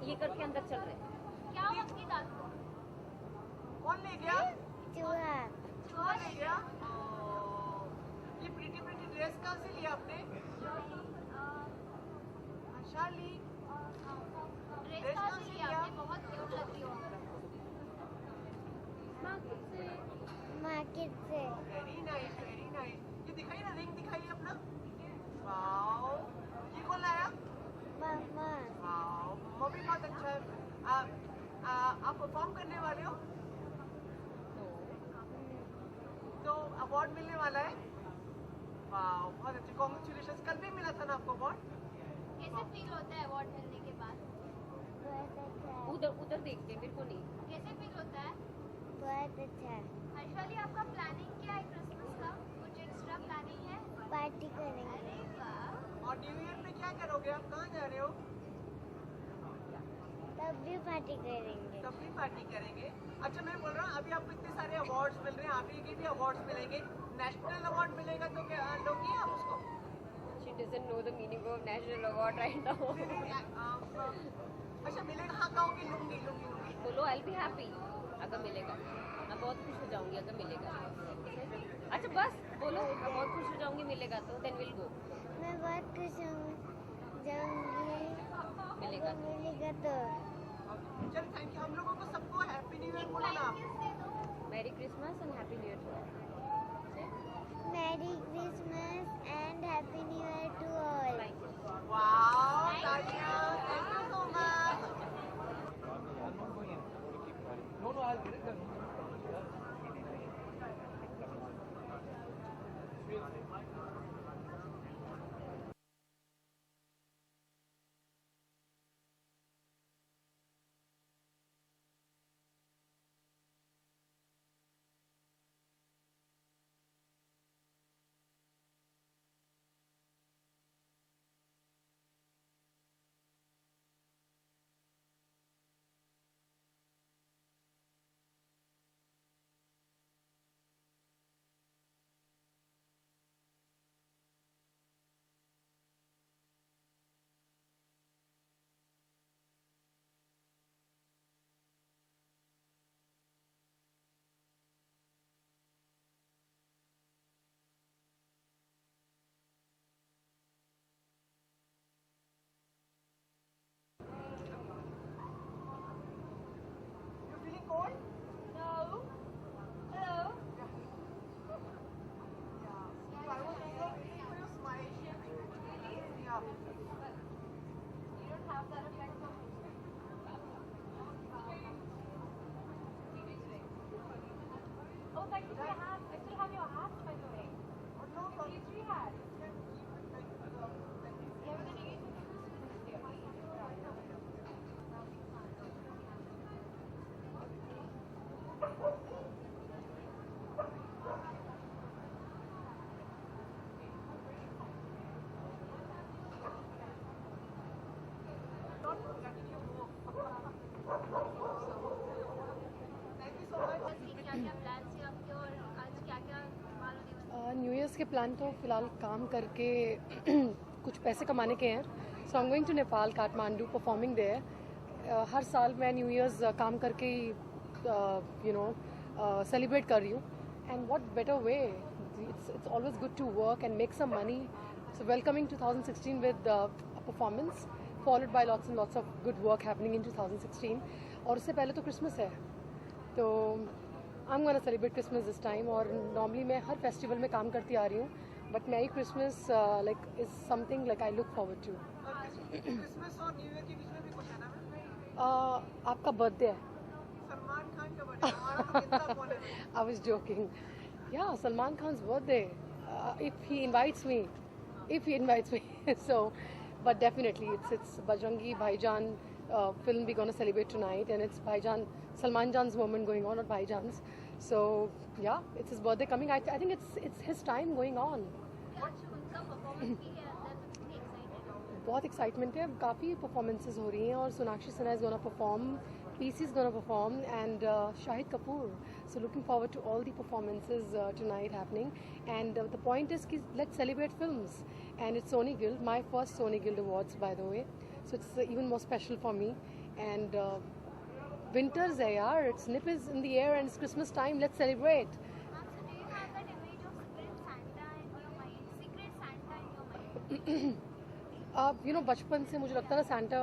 ये करके अंदर चल रहे। क्या हुआ आपकी दाद को? कौन ले गया? चूहा। चूहा ले गया? ये प्रीटी प्रीटी ड्रेस कहाँ से लिया आपने? शाली ड्रेस कहाँ से लिया आपने? बहुत क्यूट लग रही हो। मार्केट से। Very nice very nice. ये दिखाइए ना, रिंग दिखाइए अपना। वाओ, ये कौन लाया? मम्मा। वाओ, मम्मा भी बहुत अच्छा है। आप परफॉर्म करने वाले हो तो अवार्ड मिलने वाला है। वाओ, बहुत अच्छे, कॉन्ग्रेचुलेशन। कल भी मिला था ना आपको अवार्ड? कैसे फील होता है अवार्ड मिलने के बाद? बहुत अच्छा। उधर उधर देखते, मेरे को नहीं। कैसे फील होता है? बहुत अच्छा। हर्षवाली, आपका प्लानिंग क्या है क्रिसमस का? कुछ एक्स्ट्रा प्लानिंग है? पार्टी करेंगे। अरे वाह। और न्यू ईयर में क्या करोगे? आप कहाँ जा रहे हो? तब भी पार्टी करेंगे। तब भी पार्टी करेंगे। अच्छा, मैं बोल रहा हूँ, अभी आपको इतने सारे अवार्ड्स मिल रहे हैं, आगे के भी अवार्ड्स मिलेंगे। नेशनल अवार्ड मिलेगा तो क्या लोगे आप उसको? She doesn't know the meaning of national award right now. अच्छा, मिलेगा? हाँ, कहोगे लूंगी लूंगी लूंगी। बोलो I'll be happy अगर मिलेगा। मैं बहुत खुश हो जाऊंगी अगर मिलेगा। अच्छा बस बोलो, मैं बहुत खुश हो जाऊंगी मिलेगा तो then we'll go। मैं बहुत खुश जाऊंगी। मिलेगा तो। मिलेगा तो। चल, थैंक यू। हम लोगों को सबको हैप्पी न्यू ईयर बोलो ना। Merry Christmas and Happy New Year to all। Merry Christmas and Happy New Year to all. Thank you। Wow, तालियां। Thank you so much. You feeling cold? No. Hello. Yeah. So I was so waiting for your smile. Yeah. You don't have that effect on me. Oh, thank you for your hat. I still have your hat, by the way. Oh, no problem. These three hats. You can keep it like Yeah, we're gonna use it for Christmas this year. not forgetting you more. Thank you so much. क्या-क्या plans हैं आपके और आज क्या-क्या धमाल होने वाला है? New years के प्लान तो फिलहाल काम करके कुछ पैसे कमाने के हैं। So I am going to Nepal, Kathmandu, performing there. हर साल मैं न्यू ईयर्स काम करके सेलिब्रेट कर रही हूँ। And what better way, it's always good to work and make some money. So welcoming 2016 with performance followed by lots and lots of good work happening in 2016। और उससे पहले तो क्रिसमस है, तो I am gonna celebrate Christmas this time. और normally मैं हर festival में काम करती आ रही हूँ, but merry Christmas like is something like I look forward to. Christmas और न्यू ईयर के बीच में भी कुछ है ना? आपका बर्थडे है? सलमान खान का बर्थडे, हमारा तो कितना कौन है? I was joking. या Salman Khan's birthday, if he invites me, so but definitely it's Bajrangi Bhaijaan film we're going to celebrate tonight, and it's Bhaijan Salman Jan's moment going on, not Bhaijan's. So yeah, it's his birthday coming. I think it's his time going on. आज उनका performance भी है अंदर, तो कितनी excited हो? बहुत excitement है, काफ़ी परफॉर्मेंसेज हो रही हैं और Sonakshi Sinha is gonna perform, PC is gonna perform and Shahid Kapoor. So looking forward to all the performances tonight happening. And the point is कि let's celebrate films, and it's Sony Guild, my first Sony Guild awards by the way, so it's even more special for me. And winters है यार, it's nip is in the air and it's Christmas time, let's celebrate. Ma'am, so do you have that image of Secret Santa in your mind? Secret Santa in your mind? You know, बचपन से मुझे लगता था Santa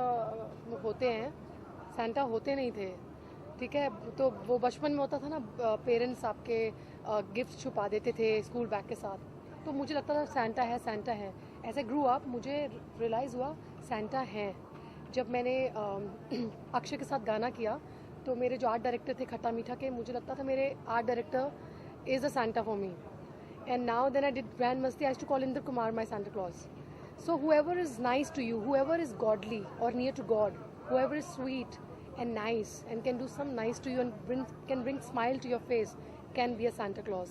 होते हैं, Santa होते नहीं थे, ठीक है. तो वो बचपन में होता था ना, पेरेंट्स आपके गिफ्ट छुपा देते थे स्कूल बैग के साथ, तो मुझे लगता था सैंटा है, सैंटा है. ऐसे ग्रू अप, मुझे रियलाइज़ हुआ सैंटा है जब मैंने अक्षय के साथ गाना किया. तो मेरे जो आर्ट डायरेक्टर थे खट्टा मीठा के, मुझे लगता था मेरे art director is a Santa for me. And now then I did grand मस्ती, I used to call Indra Kumar my Santa Claus. So whoever is nice to you, whoever is godly or near to God, whoever is sweet and nice and can do some nice to you and can bring smile to your face, can be a Santa Claus.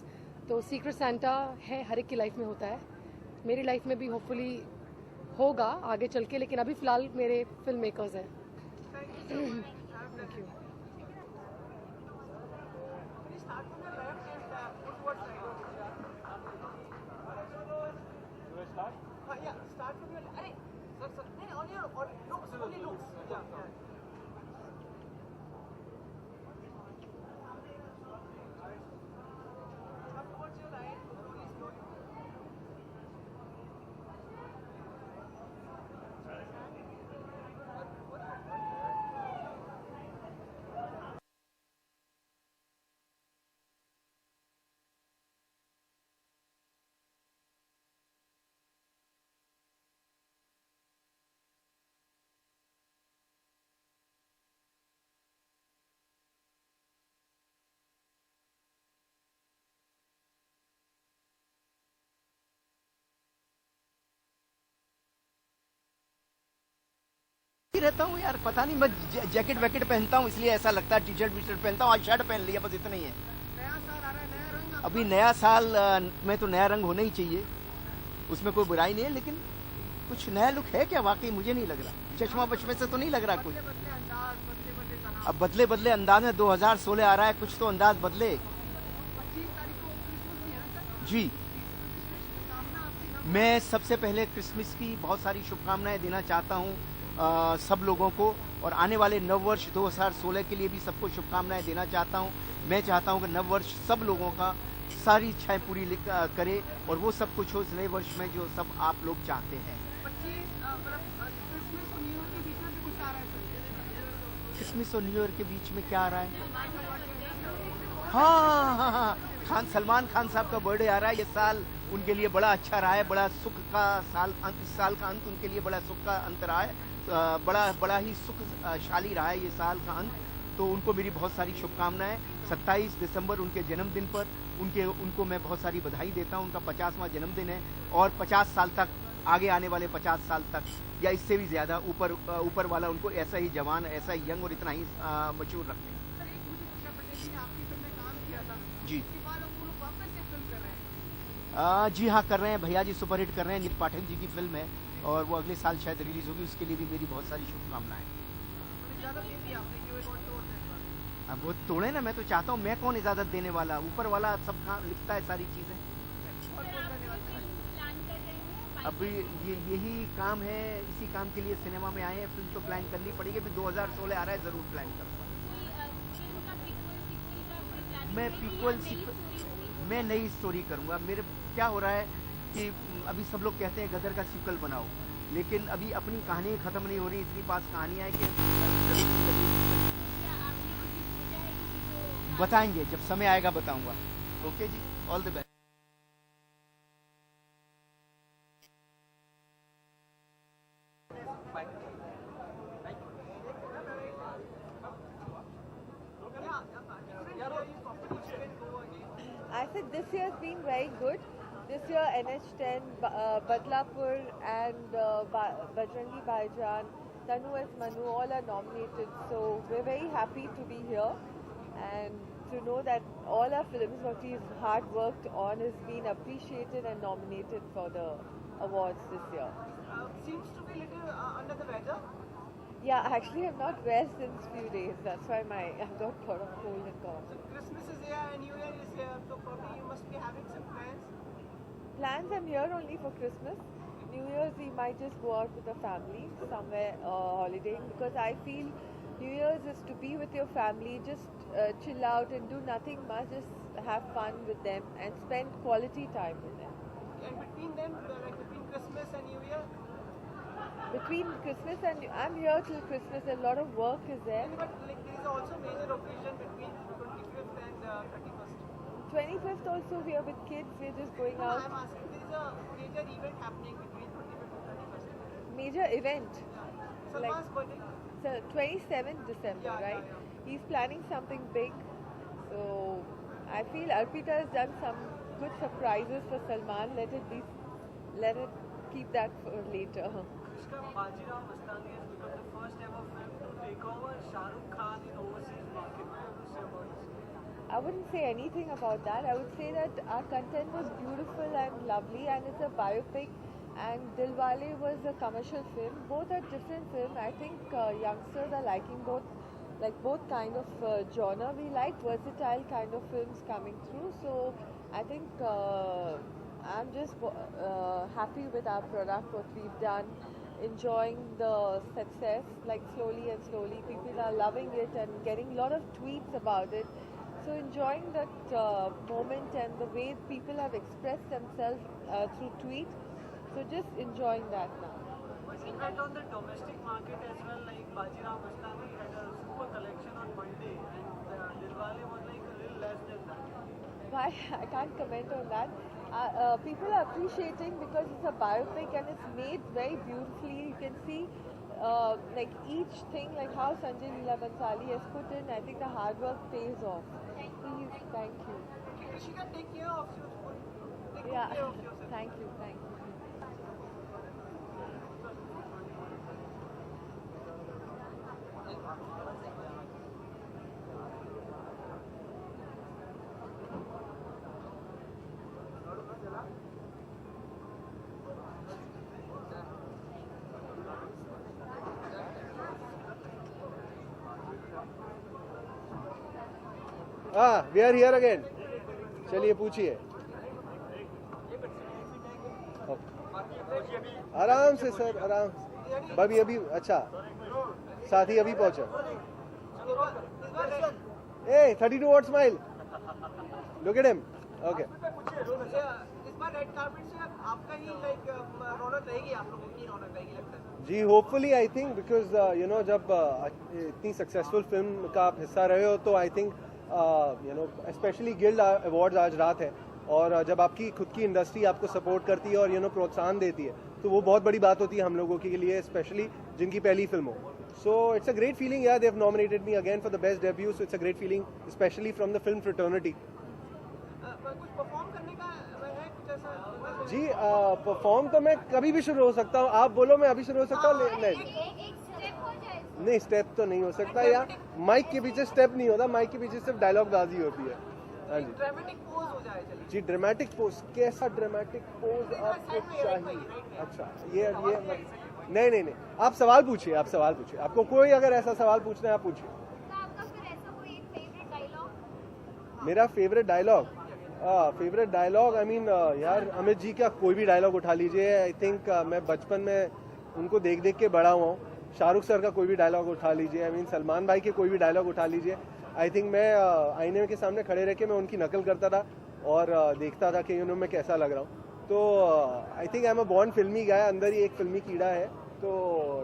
तो Secret Santa है, हर एक की life में होता है. मेरी life में भी होपफुली होगा आगे चल के, लेकिन अभी फ़िलहाल मेरे फिल्म मेकर्स हैं. Thank you. Yeah, start from your. Arey, sir, no, on your looks, only looks. Yeah. Up towards your right, slowly. रहता हूँ यार, पता नहीं, मैं जैकेट वैकेट पहनता हूँ इसलिए ऐसा लगता है. टी शर्ट वी शर्ट पहनता हूँ, आज शर्ट पहन लिया, बस इतना ही है. नया साल आ रहा है, नया रंग. अभी नया साल में तो नया रंग होना ही चाहिए, उसमें कोई बुराई नहीं है, लेकिन कुछ नया लुक है क्या? वाकई मुझे नहीं लग रहा. चश्मा बचमे से तो नहीं लग रहा कुछ. बदले अंदाज, बदले तनाव. अब बदले बदले अंदाज में 2016 आ रहा है, कुछ तो अंदाज बदले. 25 तारीख को क्रिसमस भी है ना सर? जी, शुभकामना आपकी. मैं सबसे पहले क्रिसमस की बहुत सारी शुभकामनाएं देना चाहता हूँ सब लोगों को, और आने वाले नव वर्ष 2016 के लिए भी सबको शुभकामनाएं देना चाहता हूँ. मैं चाहता हूँ कि नव वर्ष सब लोगों का सारी इच्छाएं पूरी करे और वो सब कुछ हो इस नए वर्ष में जो सब आप लोग चाहते हैं. 25 क्रिसमस और न्यू ईयर के बीच में भी कुछ आ रहा है सर? क्रिसमस और न्यू ईयर के बीच में क्या आ रहा है? हाँ, सलमान खान साहब का बर्थडे आ रहा है. ये साल उनके लिए बड़ा अच्छा रहा है, बड़ा सुख का साल. इस साल का अंत उनके लिए बड़ा सुख का अंत रहा है, बड़ा ही सुखशाली रहा है ये साल का अंत. तो उनको मेरी बहुत सारी शुभकामनाएं. 27 दिसंबर उनके जन्मदिन पर उनको मैं बहुत सारी बधाई देता हूं. उनका 50वां जन्मदिन है और 50 साल तक, आगे आने वाले 50 साल तक या इससे भी ज्यादा ऊपर वाला उनको ऐसा ही जवान, ऐसा ही यंग और इतना ही मशहूर रखें. सर, एक मुझे पूछना पड़ेगा कि आपकी फिल्म में काम किया था जी. उसके बाद वो लोग वापस से फिल्म कर रहे हैं. जी हाँ, कर रहे हैं. भैया जी सुपरहिट कर रहे हैं. नील पाठक जी की फिल्म है और वो अगले साल शायद रिलीज होगी. उसके लिए भी मेरी बहुत सारी शुभकामनाएं. इजाजत दे दी आपने कि वो रिकॉर्ड तोड़ दें. अब वो तोड़े ना, मैं तो चाहता हूँ, मैं कौन इजाजत देने वाला, ऊपर वाला सब लिखता है सारी चीजें. अब यही काम है, इसी काम के लिए सिनेमा में आए हैं. फिल्म तो प्लान करनी पड़ेगी. फिर 2016 आ रहा है, जरूर प्लान करूँगा. मैं नई स्टोरी करूँगा. मेरे क्या हो रहा है कि अभी सब लोग कहते हैं गदर का सीक्वल बनाओ, लेकिन अभी अपनी कहानी खत्म नहीं हो रही. इतनी पास कहानियाँ हैं कि बताएंगे, जब समय आएगा बताऊंगा. ओके जी, all the best. I said this year has been very good. This year NH10, Badlapur and Bajrangi Bhaijaan, Tanu as Manu, all are nominated. So we're very happy to be here and to know that all our films what we've hard worked on has been appreciated and nominated for the awards this year. Seems to be a little under the weather. Yeah, actually I'm not well since few days. That's why I've got a lot of cold and cough. So Christmas is here and New Year is here, so probably you must be having some plans. Plans, I'm here only for Christmas. New Year's we might just go out with the family somewhere holidaying, because I feel New Year's is to be with your family, just chill out and do nothing much, just have fun with them and spend quality time with them. And between them, like between Christmas and New Year, Between Christmas and I'm here till Christmas, a lot of work is there. but like there is also major occasion between 25th and 31st. 25th also we are with kids, we're just going No, out. I'm asking, there is a major event happening between 25th and 31st. Major event, Salman's birthday. so 27th December, Yeah, right? yeah. He's planning something big. So I feel Arpita has done some good surprises for Salman. Let it keep that for later. Anushka, Bajirao Mastani has become the first ever film to take over Shah Rukh Khan in overseas market. What do you say about this? I wouldn't say anything about that. I would say that our content was beautiful and lovely, and it's a biopic. And Dilwale was a commercial film. Both are different films. I think youngsters are liking both kind of genre. We like versatile kind of films coming through. So I think I'm just happy with our product, what we've done, enjoying the success. Like slowly and slowly, people are loving it and getting a lot of tweets about it. So enjoying that moment and the way people have expressed themselves through tweet. So just enjoying that now. Was it bet on the domestic market as well? Like Bajirao Mastani had a super collection on Monday, and Dilwale was like a little less than that. Why? I can't comment on that. People are appreciating because it's a biopic and it's made very beautifully. You can see like each thing, like how Sanjay Leela Bhansali has put in. I think the hard work pays off. Please, thank you. Krishika, take care of your food. Take good Yeah, care of yourself. thank you, thank you. हाँ we are here again चलिए पूछिए आराम से sir आराम से अभी अभी अच्छा साथी अभी पहुंचा ए 32 what smile look at him okay इस बार रेड कार्पेट से आपका ही लाइक रौनक रहेगी, आप लोगों की रौनक रहेगी लगता है। जी hopefully I think because you know जब इतनी सक्सेसफुल फिल्म का आप हिस्सा रहे हो तो I think you know specially guild awards आज रात है और जब आपकी खुद की इंडस्ट्री आपको सपोर्ट करती है और यू नो प्रोत्साहन देती है तो वो बहुत बड़ी बात होती है हम लोगों के लिए स्पेशली जिनकी पहली फिल्म हो. So it's a great feeling. Yeah, they've nominated me again for the best debut. So it's a great feeling, especially from the film fraternity. कुछ परफॉर्म करने का है कुछ ऐसा? जी परफॉर्म तो मैं कभी भी शुरू हो सकता हूँ. आप बोलो मैं अभी शुरू हो सकता हूँ. नहीं एक स्टेप हो जाए नहीं स्टेप तो नहीं हो सकता या माइक के पीछे स्टेप नहीं होता. माइक के पीछे सिर्फ डायलॉग बाजी होती है. हाँ जी ड्रामेटिक पोज हो जाए चलिए. जी ड्रामेटिक पोज. कैसा ड्रामेटिक पोज आपको चाहिए? अच्छा ये नहीं नहीं नहीं आप सवाल पूछिए. आप सवाल पूछिए. आपको कोई अगर ऐसा सवाल पूछना है आप पूछिए. तो आपका फिर ऐसा कोई एक फेवरेट डायलॉग? मेरा फेवरेट डायलॉग आई मीन यार अमित जी का कोई भी डायलॉग उठा लीजिए. आई थिंक मैं बचपन में उनको देख देख के बड़ा हुआ हूँ. शाहरुख सर का कोई भी डायलॉग उठा लीजिए. आई मीन सलमान भाई के कोई भी डायलॉग उठा लीजिए. आई थिंक मैं आईने के सामने खड़े रह के मैं उनकी नकल करता था और देखता था कि यू नो मैं कैसा लग रहा हूँ. तो I think I am a born filmi guy. अंदर ही एक फिल्मी कीड़ा है. तो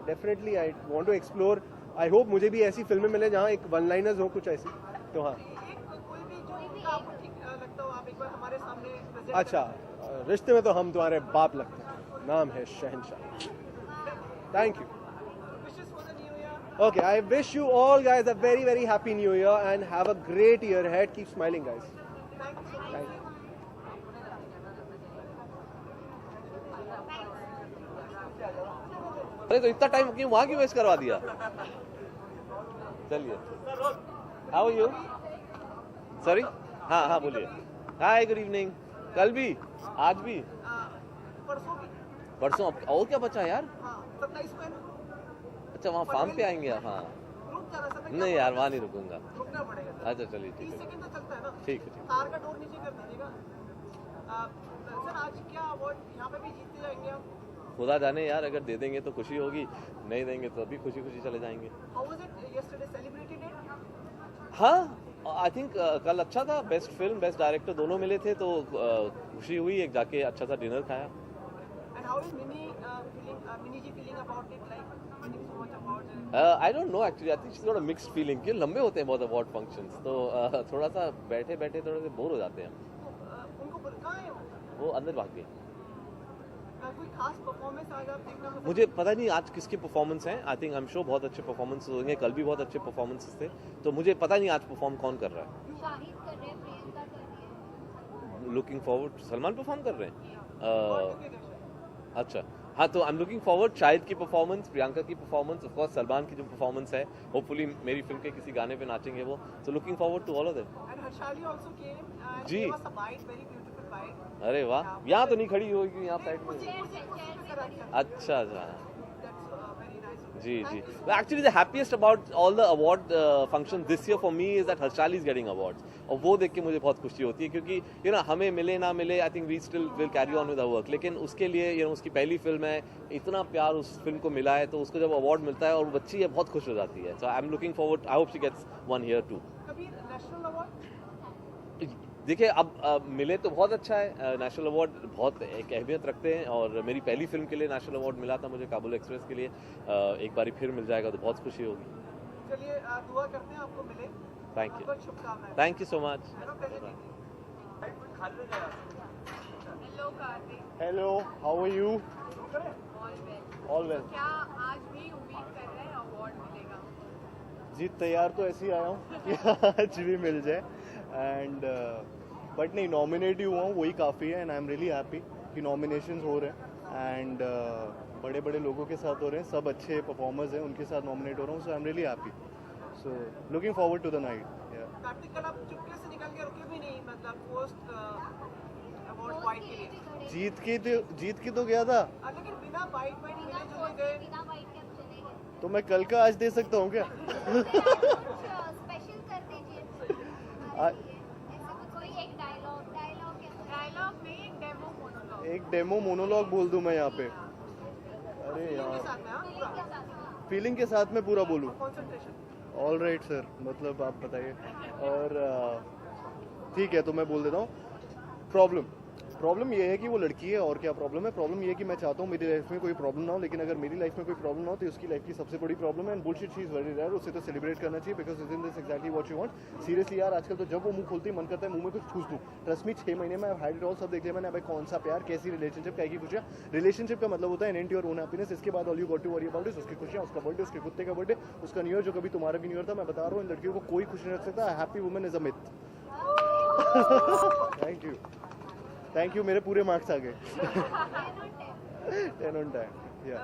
definitely I want to explore. I hope मुझे भी ऐसी फिल्में मिले जहाँ एक वन लाइनर्स हो कुछ ऐसी. तो हाँ कोई भी जो आपको ठीक लगता हो आप एक बार हमारे सामने present अच्छा रिश्ते में तो हम तुम्हारे बाप लगते हैं. नाम है शहनशाह. Thank you. करें. Wishes for the new year. Okay, I wish you all guys a very very happy new year and have a great year ahead. Keep smiling guys. Thank you so much. Thank you. अरे तो इतना time क्यों वहां क्यों waste करवा दिया? चलिए how you sorry. हाँ हाँ बोलिए. Hi good evening. कल भी आज भी परसों भी. परसों और क्या बचा यार? हाँ 27 को है ना. अच्छा वहाँ फार्म पे आएंगे आप? हाँ रुक जाना सर. नहीं यार वहाँ नहीं रुकूंगा. रुकना पड़ेगा. अच्छा चलिए 30 ठीक है. सेकंड तो चलता है ना. ठीक है ठीक कार का डोर नीचे कर दीजिएगा. सर आज क्या अवार्ड यहाँ पे भी जीतते जाएंगे आप? खुदा जाने यार, अगर दे देंगे तो खुशी होगी, नहीं देंगे तो अभी खुशी खुशी चले जाएंगे। How was it yesterday? Celebrated it? हाँ, आई थिंक कल अच्छा था, बेस्ट फिल्म बेस्ट डायरेक्टर दोनों मिले थे, तो खुशी हुई, एक जाके अच्छा सा डिनर खाया। And how is Mini ji feeling about it? Like winning so much awards. I don't know actually, I think she got a mixed feeling, कि लंबे होते हैं बहुत अवार्ड फंक्शंस, तो थोड़ा सा बैठे बैठे थोड़े से बोर हो जाते हैं। उनको कहाँ है वो अंदर भाग गए। कोई खास परफॉर्मेंस आज आप देखना पसंद? मुझे पता नहीं आज किसके परफॉर्मेंस हैं, आई थिंक आई एम श्योर बहुत अच्छे परफॉर्मेंस होंगे, कल भी बहुत अच्छे परफॉर्मेंसेस थे, तो मुझे पता नहीं आज परफॉर्म कौन कर रहा है। शाहिद कर रहे हैं, प्रियंका कर रही है। लुकिंग फॉरवर्ड, सलमान परफॉर्म कर रहे हैं। अच्छा, हाँ, तो I am looking forward Shahid की परफॉर्मेंस, प्रियंका की परफॉर्मेंस, ऑफ कोर्स सलमान की जो परफॉर्मेंस है, होपफुली मेरी फिल्म के किसी गाने पे नाचेंगे वो, so looking forward to all of them. And Harshali also came and जी। gave us a bite, very beautiful bite. अरे वाह, यहाँ तो नहीं खड़ी होगी, यहाँ साइड में। That's अच्छा अच्छा, very nice. Ji ji. Actually the happiest about all the award function this year for me is that Harshali is getting awards, और वो देख के मुझे बहुत खुशी होती है, क्योंकि यू नो हमें मिले ना मिले, I think we still will carry on with our work, लेकिन उसके लिए यू नो उसकी पहली फिल्म है, इतना प्यार उस फिल्म को मिला है, तो उसको जब अवार्ड मिलता है और वो बच्ची है बहुत खुश हो जाती है, so I am looking forward, I hope she gets one here too. कभी नेशनल अवार्ड? देखिए अब मिले तो बहुत अच्छा है, नेशनल अवार्ड बहुत एक अहमियत रखते हैं, और मेरी पहली फिल्म के लिए नेशनल अवार्ड मिला था मुझे, काबुल एक्सप्रेस के लिए, एक बारी फिर मिल जाएगा तो बहुत खुशी होगी। चलिए दुआ करते हैं आपको मिले। थैंक यू, बहुत शुभकामनाएं। Thank you so much. Hello Kartik, hello, how are you? All well. All well. क्या आज भी उम्मीद कर रहे हैं अवार्ड मिलेगा? जी, तैयार तो ऐसे ही आया हूँ कि आज भी मिल जाए, एंड बट नहीं, नॉमिनेट ही हुआ हूँ, वही काफ़ी है, and I am really happy कि नॉमिनेशंस हो रहे हैं, एंड बड़े बड़े लोगों के साथ हो रहे हैं, सब अच्छे परफॉर्मर्स हैं, उनके साथ नॉमिनेट हो रहा हूँ, so I am really happy, so looking forward to the night. Kartik कल आप चुपके से निकल के रुके भी नहीं, मतलब पोस्ट अवार्ड फाइट के लिए। जीत की तो गया था, लेकिन बिना बाइट मिले जुले गए, बिना वाइट के हम चले गए। तो मैं कल का आज दे सकता हूँ क्या? स्पेशल कर दीजिए। ऐसे कुछ कोई एक डायलॉग नहीं, एक डेमो मोनोलॉग। एक डेमो मोनोलॉग बोल दूँ मैं यहाँ पे? अरे यार, साथ में पूरा फीलिंग के साथ में पूरा बोलूँ? कंसंट्रेशन। ऑल राइट सर, मतलब आप बताइए। और ठीक है, तो मैं बोल देता हूँ। प्रॉब्लम ये है कि वो लड़की है, और क्या प्रॉब्लम है? प्रॉब्लम ये है कि मैं चाहता हूँ मेरी लाइफ में कोई प्रॉब्लम ना हो, लेकिन अगर मेरी लाइफ में कोई प्रॉब्लम ना हो तो उसकी लाइफ की सबसे बड़ी प्रॉब्लम है, and bullshit she is very rare, उसे तो सेलिब्रेट करना चाहिए, because is in this exactly what you want. Seriously यार, आजकल तो जब वो मुंह खोलती है मन करता है मुंह में कुछ ठूस दूँ। ट्रस्ट मी, 6 महीने में हैड इट ऑल, सब देख लिया मैंने। भाई कौन सा प्यार, कैसी रिलेशनशिप, क्या की खुशियाँ। रिलेशनशिप का मतलब होता है एंड योर ओन हैप्पीनेस, इसके बाद all you got to worry about is उसकी खुशियाँ, उसका बर्थडे, उसके कुत्ते का बर्थडे, उसका न्यू ईयर, जो कभी तुम्हारा भी न्यू ईयर था। मैं बता रहा हूँ, इन लड़कियों को कोई खुश नहीं रख सकता। Happy woman is a myth. Thank you, मेरे पूरे मार्क्स आ गए। 10 on 10, yeah.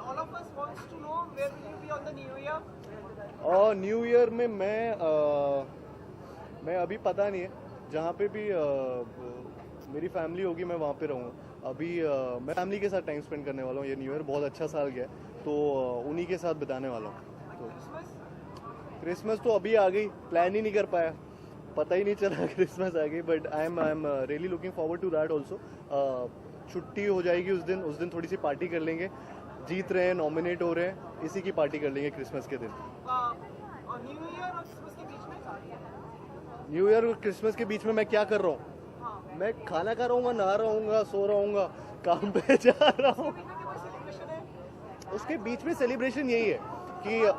All of us wants to know where will you be on the new year? और न्यू ईयर में मैं अभी पता नहीं है, जहाँ पे भी मेरी फैमिली होगी मैं वहाँ पे रहूँगा। अभी मैं फैमिली के साथ टाइम स्पेंड करने वाला हूँ। ये न्यू ईयर बहुत अच्छा साल गया, तो उन्हीं के साथ बिताने वाला हूँ। तो क्रिसमस तो अभी आ गई, प्लान ही नहीं कर पाया, पता ही नहीं चला क्रिसमस आ गई, but I am really looking forward to that also. छुट्टी हो जाएगी उस दिन थोड़ी सी पार्टी कर लेंगे। जीत रहे हैं, नॉमिनेट हो रहे हैं, इसी की पार्टी कर लेंगे क्रिसमस के दिन। और न्यू ईयर और क्रिसमस के बीच में? न्यू ईयर और क्रिसमस के बीच में मैं क्या कर रहा हूँ? मैं खाना खा रहूँगा, नहा रहूँगा, सो रहूँगा, काम पे जा रहा हूँ। उसके बीच में सेलिब्रेशन यही है कि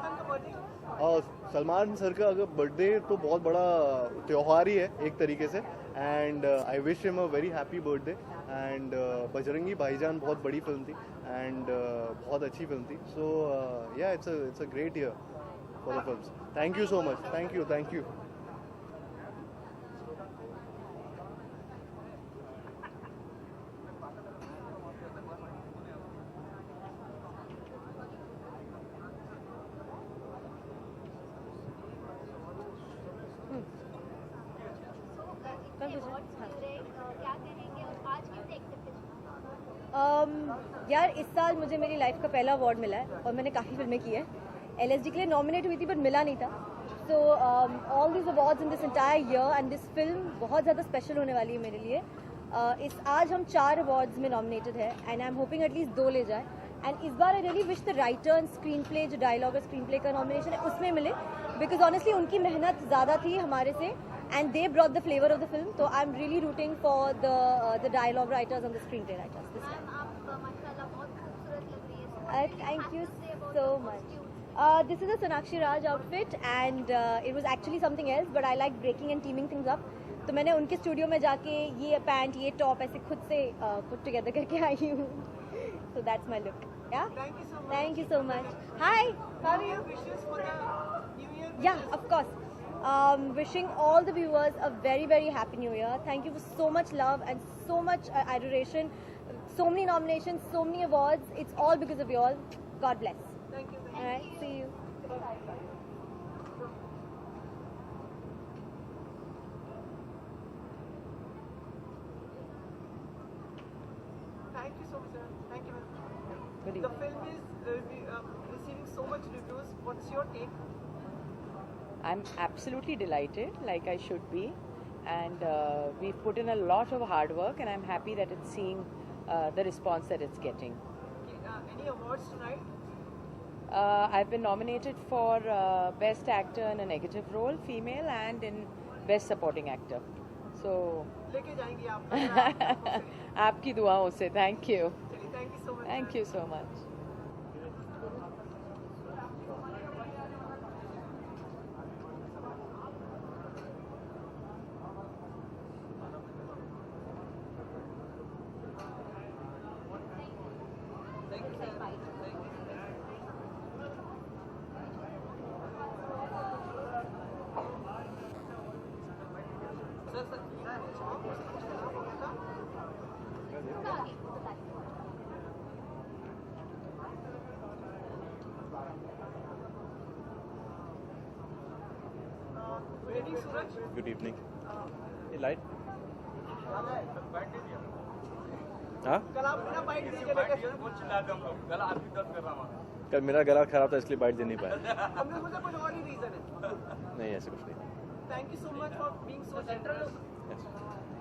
सलमान सर का अगर बर्थडे तो बहुत बड़ा त्यौहार ही है एक तरीके से, and I wish him a very happy birthday. And Bajrangi भाईजान बहुत बड़ी फिल्म थी, एंड बहुत अच्छी फिल्म थी, सो या it's a great year for the films. Thank you so much, thank you. यार इस साल मुझे मेरी लाइफ का पहला अवार्ड मिला है और मैंने काफ़ी फिल्में की है। LSD के लिए नॉमिनेट हुई थी बट मिला नहीं था। So all this awards in this entire year and this film बहुत ज़्यादा स्पेशल होने वाली है मेरे लिए। आज हम 4 अवार्ड्स में नॉमिनेटेड है and I am hoping at least 2 ले जाए. एंड इस बार I really wish the writer and screenplay जो डायलॉग और स्क्रीन प्ले का नॉमिनेशन है उसमें मिले, बिकॉज ऑनेस्टली उनकी मेहनत ज़्यादा थी हमारे से and they brought the flavour of the film. तो I am really rooting for the dialogue writers and the screenplay writers this time. आप माशाल्लाह बहुत खूबसूरत लग रही है. Thank you so much. This is a Sonakshi Raj outfit and it was actually something else, but I like breaking and teaming things up. तो मैंने उनके स्टूडियो में जाके ये पैंट ये टॉप ऐसे खुद से पुट टुगेदर करके आई हूँ. So that's my look. Yeah. Thank you so much. Hi. How are you? Wishes for the New Year. Yeah, of course. Wishing all the viewers a very, very happy New Year. Thank you for so much love and so much adoration. So many nominations, so many awards. It's all because of you all. God bless. Thank you. All right, see you. Thank you so much, sir. Thank you, ma'am. Good The evening. film is receiving so much reviews. What's your take? I'm absolutely delighted, like I should be, and we've put in a lot of hard work, and I'm happy that it's seeing the response that it's getting. Any awards tonight? I've been nominated for Best Actor in a Negative Role, Female, and in Best Supporting Actor. So, लेके जाएंगी आप. आपकी दुआओं से, thank you. Thank you so much. Thank you so much. Good evening. ये light हाँ कल आप बिना बाइट दिए लेकर कल मेरा गला खराब था इसलिए बाइट दे नहीं पाया. हमने सोचा कुछ और ही रीजन है. नहीं ऐसे कुछ नहीं. Thank you so much for being so generous. Yes.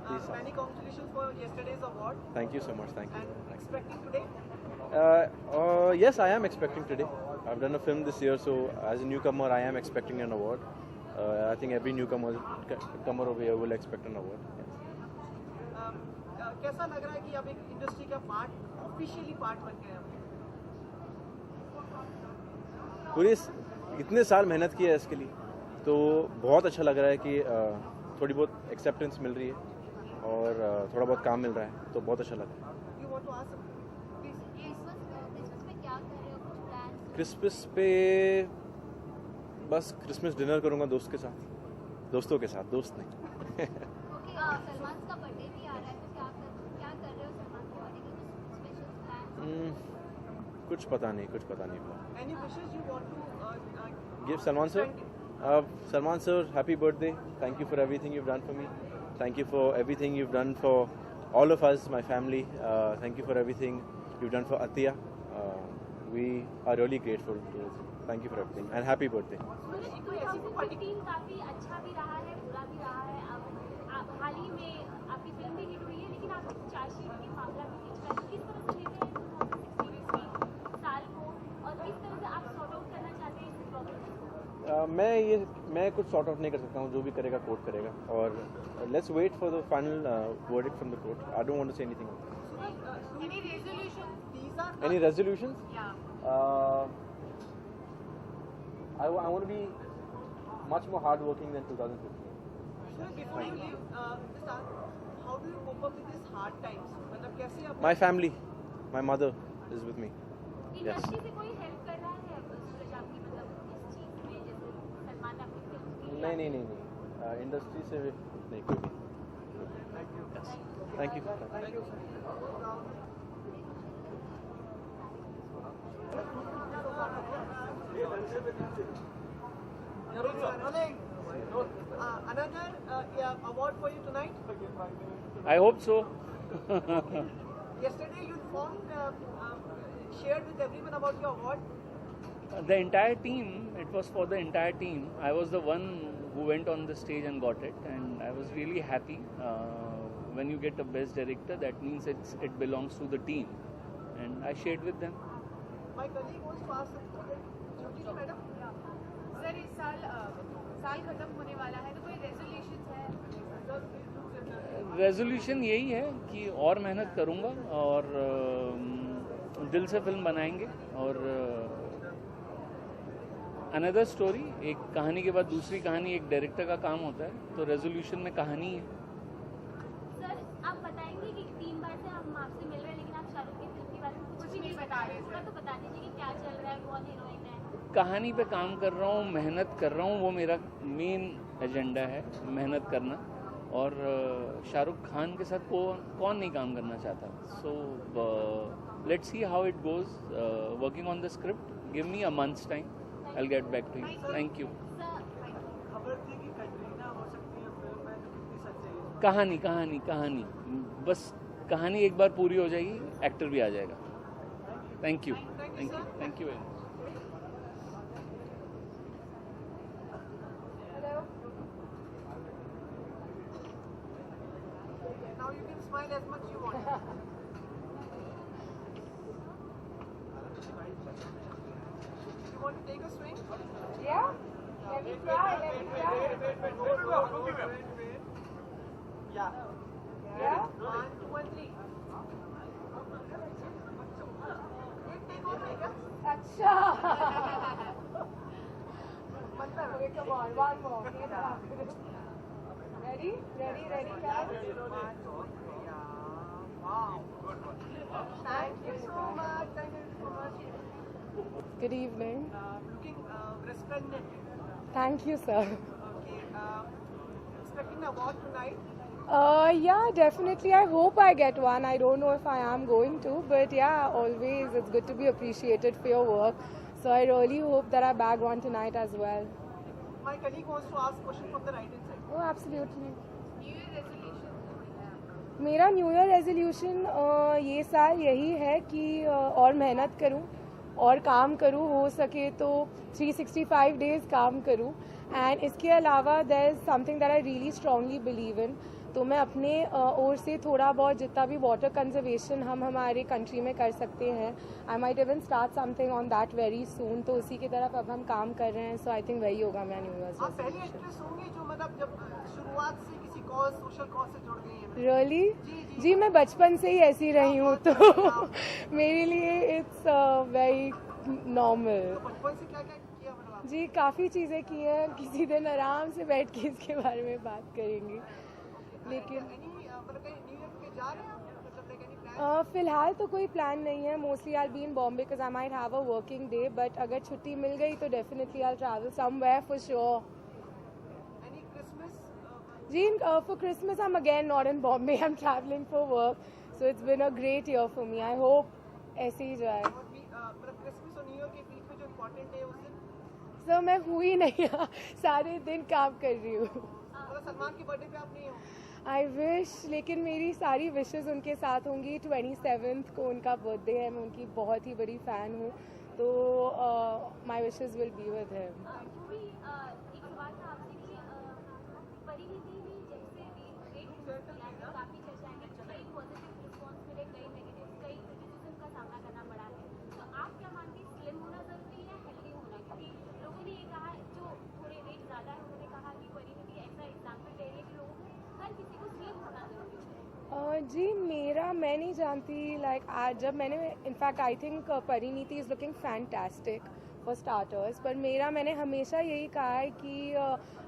Please. Many congratulations for yesterday's award. Thank you so much. Thank you. And expecting today? Yes, I am expecting today. I've done a film this year, so as a newcomer, I am expecting an award. I think every newcomer over here will expect an award. Yes. कैसा लग रहा है कि अब एक industry का part officially part बन गए हैं? पूरे इतने साल मेहनत की है इसके लिए, तो बहुत अच्छा लग रहा है कि थोड़ी बहुत एक्सेप्टेंस मिल रही है और थोड़ा बहुत काम मिल रहा है, तो बहुत अच्छा लग रहा है. You want to ask something? Christmas में क्या कर रहे हो, कुछ प्लान्स? क्रिसमस पे बस क्रिसमस डिनर करूंगा दोस्त के साथ, दोस्तों के साथ, दोस्त नहीं. ओके, सलमान का बर्थडे भी आ रहा है, तो क्या कर रहे हो सलमान के बर्थडे के, कुछ स्पेशल प्लान्स? कुछ पता नहीं plan. Any wishes you want to Give Salman sir. Salman sir, happy birthday. Thank you for everything you've done for me. Thank you for everything you've done for all of us, my family. Thank you for everything you've done for Atiya. We are really grateful to you. Thank you for everything and happy birthday. 2015 काफी अच्छा भी रहा है, बुरा भी रहा है. अब हाल ही में आपकी फिल्म भी हिट हुई है, लेकिन आप चार्जशीट के मामला भी खींच रहा है. किस तरह से लेते हैं 2016 साल को और किस तरह से आप सॉर्ट आउट करना चाहते हैं इस प्रॉब्लम को? मैं कुछ सॉर्ट आउट नहीं कर सकता हूँ, जो भी करेगा कोर्ट करेगा, और let's wait for the final verdict from the court. I don't want to say anything. Any resolution? These are Any resolutions? Yeah. I want to be much more hardworking than 2015. So before you leave, just ask, how do you cope up with these hard times? मतलब कैसे आप? My family, my mother is with me. Yes. Industry से कोई help कर रहा है अब सूरज आपकी, मतलब इस चीज में, जैसे सलमान आपकी फिल्म की? नहीं. इंडस्ट्री से नहीं कोई भी. Thank you. Another award for you tonight. I hope so. Yesterday you informed, shared with everyone about your award. The entire team, it was for the entire team. I was the one who went on the stage and got it, and I was really happy when you get a best director, that means it belongs to the team, and I shared with them. My colleague wants to ask something. Jyoti madam. Sir इस साल खत्म होने वाला है तो कोई resolution है? Resolution यही है कि और मेहनत करूँगा और दिल से फिल्म बनाएंगे और अनदर स्टोरी, एक कहानी के बाद दूसरी कहानी एक डायरेक्टर का काम होता है, तो रेजोल्यूशन में कहानी है। सर आप बताएंगे कि 3 बार से हम आपसे मिल रहे हैं लेकिन आप शाहरुख की फिल्म के बारे में कुछ भी नहीं बता रहे, इसका तो बता दीजिए कि क्या चल रहा है, कौन हीरोइन है? कहानी पे काम कर रहा हूँ, मेहनत कर रहा हूँ, वो मेरा मेन एजेंडा है, मेहनत करना। और शाहरुख खान के साथ कौन नहीं काम करना चाहता। So let's see how it goes, working on the script, give me a months time, I will get back to you. Thank you. खबर थी कि कैटरीना हो सकती है फिल्म में, तो कितनी सच्चाई है? कहानी बस, कहानी एक बार पूरी हो जाएगी, एक्टर भी आ जाएगा। Thank you very much. Now you can smile as much you want. You want to take a swing? Yeah? Let me try. Yeah. Yeah? 1, 2 and 3. एक take और है क्या? अच्छा। बनता है। Okay, come on, one more. Ready? Ready, guys? Wow. Thank you so much. Thank you so much. Good evening. Looking resplendent. Thank you, sir. Okay. Expecting an award tonight. Yeah, definitely. I hope I get one. I don't know if I am going to, but yeah, always it's good to be appreciated for your work. So I really hope that I bag one tonight as well. My colleague wants to ask question from the right hand side. Oh, absolutely. New Year resolution? मेरा new year resolution ये साल यही है कि और मेहनत करूं और काम करूं, हो सके तो 365 डेज काम करूं। एंड इसके अलावा there is something that I really strongly believe in, तो मैं अपने ओर से थोड़ा बहुत जितना भी वाटर कंजर्वेशन हम हमारे कंट्री में कर सकते हैं, I might even start something on that very soon, तो उसी की तरफ अब हम काम कर रहे हैं। सो आई थिंक वही होगा मेरा न्यू ईयर आप पहली एक्ट्रेस होंगी जो मतलब जब शुरुआत से किसी कॉज, सोशल कॉज से जुड़ गई हैं। रियली? जी मैं बचपन से ही ऐसी रही हूँ, तो मेरे लिए इट्स वेरी नॉर्मल। बचपन से क्या क्या किया मतलब? जी काफ़ी चीज़ें की हैं, किसी दिन आराम से बैठ के इसके बारे में बात करेंगे। लेकिन फिलहाल तो कोई प्लान नहीं है। Mostly I be in Bombay because I might have a working day, but अगर छुट्टी मिल गई तो definitely I travel somewhere for sure. जी for Christmas I am again not in Bombay, I am travelling for work, so it's been a great year for me. I hope ऐसे ही जाए। Sir मैं हुई नहीं, सारे दिन काम कर रही हूँ। सलमान की बर्थडे पे आप नहीं हो? आई विश, लेकिन मेरी सारी विशेस उनके साथ होंगी। 27th को उनका बर्थडे है, मैं उनकी बहुत ही बड़ी फ़ैन हूँ, तो my wishes will be with him. एक सवाल था आपसे कि परिणीति ने जब से रेट काफ़ी चर्चा है, कई पॉजिटिव रिस्पॉन्स मिले, कई नेगेटिव, कई क्रिटिसिज्म का सामना करना पड़ा है, तो आप क्या मानते हैं स्लिम होना ज़रूरी है हेल्दी होना? क्योंकि लोगों ने ये कहा, जो थोड़े वेट ज़्यादा है उन्होंने कहा कि परिणीति ऐसा एग्जाम्पल दे रही है कि लोगों को हर किसी को स्लिम होना ज़रूरी है। जी मैं नहीं जानती, लाइक आज जब मैंने in fact I think Parineeti is looking fantastic for starters, पर मैंने हमेशा यही कहा है कि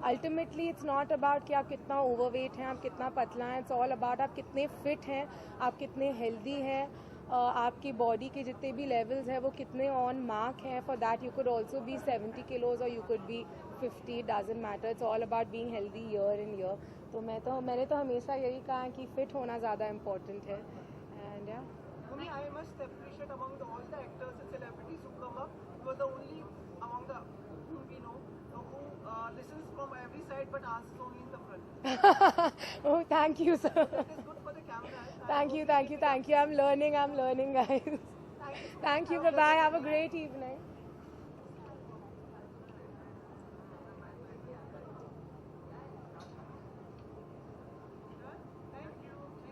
अल्टीमेटली इट्स नॉट अबाउट कि आप कितना ओवरवेट हैं, आप कितना पतला हैं, इट्स ऑल अबाउट आप कितने फिट हैं, आप कितने हेल्दी हैं, आपकी बॉडी के जितने भी लेवल्स हैं वो कितने ऑन मार्क हैं। For that you could also be 70 kilos और you could be 50, it doesn't matter, it's all about being healthy year in year. तो मैंने तो हमेशा यही कहा कि फिट होना ज़्यादा इम्पोर्टेंट है। एंड या I must appreciate among all the actors and celebrities who come up, you are the only among the whom we know who listens from every side but answers only in the front. Oh, thank you, sir. That is good for the camera. Thank you. I'm learning, guys. Thank you. Bye-bye. Have a great evening. Thank you.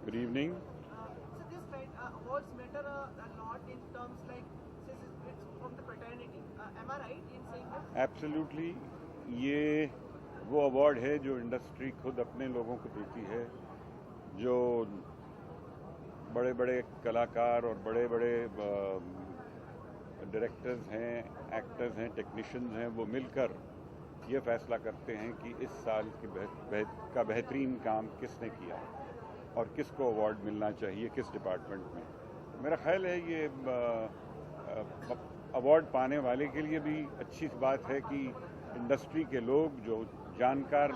Good evening. So this awards matter a lot in terms like since it's from the fraternity. Am I right in saying that? Absolutely. ये वो award है जो industry खुद अपने लोगों को देती है, जो बड़े बड़े कलाकार और बड़े बड़े डायरेक्टर्स हैं, एक्टर्स हैं, टेक्नीशियंस हैं, वो मिलकर ये फैसला करते हैं कि इस साल का बेहतरीन काम किसने किया और किसको अवार्ड मिलना चाहिए, किस डिपार्टमेंट में। मेरा ख्याल है ये अवार्ड पाने वाले के लिए भी अच्छी बात है कि इंडस्ट्री के लोग जो जानकार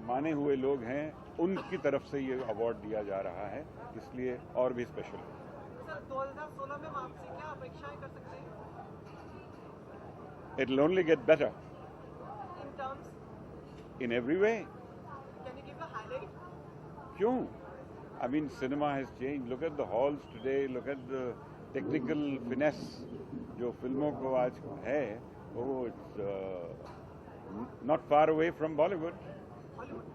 माने हुए लोग हैं, उनकी तरफ से ये अवार्ड दिया जा रहा है, इसलिए और भी स्पेशल है। सर 2016 में आपसे क्या अपेक्षाएं कर सकते हैं? It'll only get better. In terms? In every way. Can you give a highlight? क्यों? I mean, cinema has changed. Look at the halls today. Look at the technical finesse जो फिल्मों को आज है, वो it's not far away from Bollywood. Hollywood.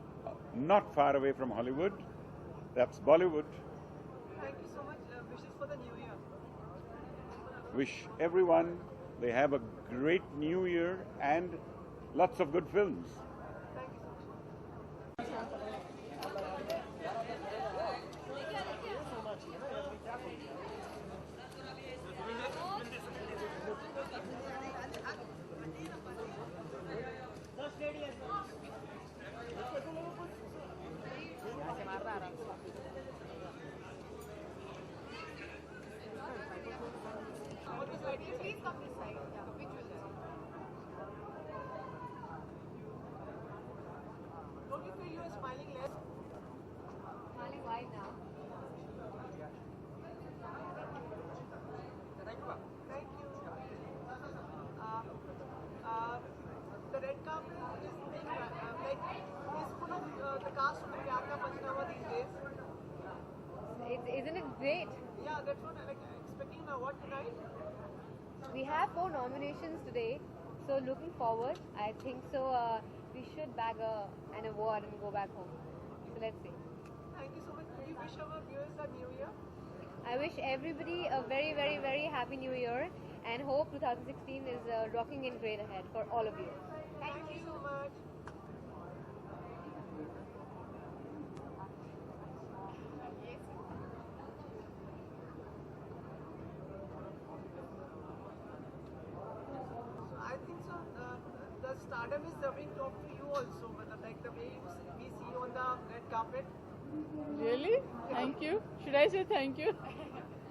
Not far away from Hollywood. That's Bollywood. Thank you so much. Wishes for the new year. Wish everyone they have a great new year and lots of good films. Thank you so much. Please come this side. Yeah, pictures. Don't you feel you are smiling less? Smiling wide now. Thank you. The red carpet is being is full of the cast of the Pyar Ka Panchnaama these days. Isn't it great? Yeah, that's what I like expecting an award tonight. We have 4 nominations today, so looking forward. I think so. We should bag an award and go back home. So let's see. Thank you so much. Do you wish our viewers a new year? I wish everybody a very, very, very happy new year and hope 2016 is rocking in great ahead for all of you. Thank you so much. I think so. The stardom is serving talk to you also, but like the way we see you on the red carpet. Really? Thank you. Should I say thank you?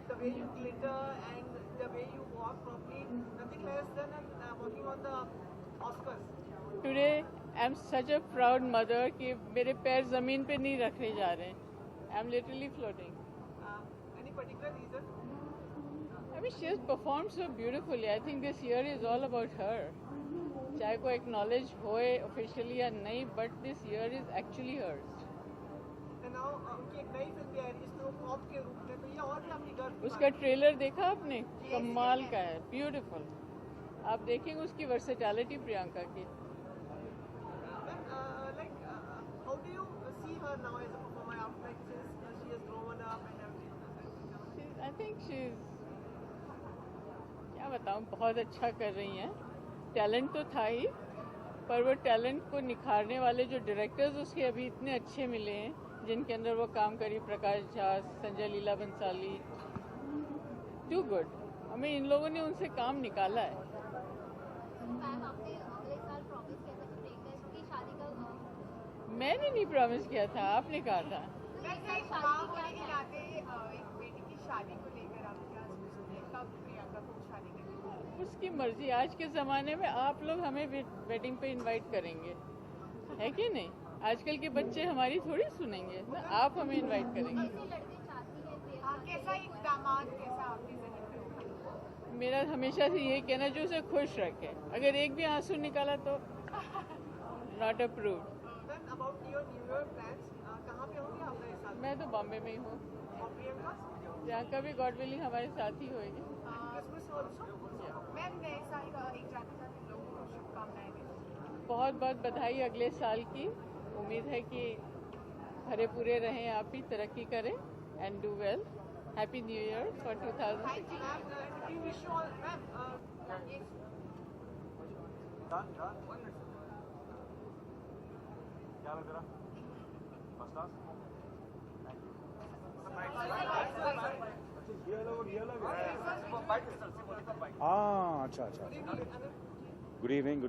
The way you glitter and the way you walk properly, nothing less than walking on the Oscars. Today, I'm such a proud mother कि मेरे पैर ज़मीन पे नहीं रखे जा रहे हैं. I'm literally floating. Any particular reason? I mean, she has performed so beautifully. I think this year is all about her. चाहे को acknowledge होए officially या नहीं, but this year is actually hers. And now उनकी एक नई film भी आ रही है जिसमें वो पॉप के रूप में, तो ये और भी आपकी गर्व की उसका ट्रेलर देखा आपने? कमाल का है, ब्यूटीफुल. आप देखेंगे उसकी वर्सेटैलिटी प्रियंका की. How do you see her now as a performer after since she has grown up and everything? I think she's क्या बताऊँ, बहुत अच्छा कर रही हैं. टैलेंट तो था ही, पर वो टैलेंट को निखारने वाले जो डायरेक्टर्स उसके अभी इतने अच्छे मिले हैं, जिनके अंदर वो काम करी, प्रकाश झा, संजय लीला बंसाली, टू गुड. हमें इन लोगों ने उनसे काम निकाला है. मैंने नहीं प्रॉमिस किया था, आपने कहा था. उसकी मर्जी. आज के ज़माने में आप लोग हमें वेडिंग पे इनवाइट करेंगे, है कि नहीं? आजकल के बच्चे हमारी थोड़ी सुनेंगे ना, आप हमें इनवाइट करेंगे. मेरा हमेशा से ये कहना जो उसे खुश रखे. अगर एक भी आंसू निकाला तो नॉट अप्रूव्ड. मैं तो बॉम्बे में ही हूँ. प्रियंका भी गॉड विलिंग हमारे साथ ही होएगी. बहुत बहुत बधाई अगले साल की. उम्मीद है कि भरे पूरे रहें, आप भी तरक्की करें and do well. Happy new year for 2016. We wish you all, ma'am. क्या लग रहा? First class? हाँ अच्छा अच्छा. Good evening.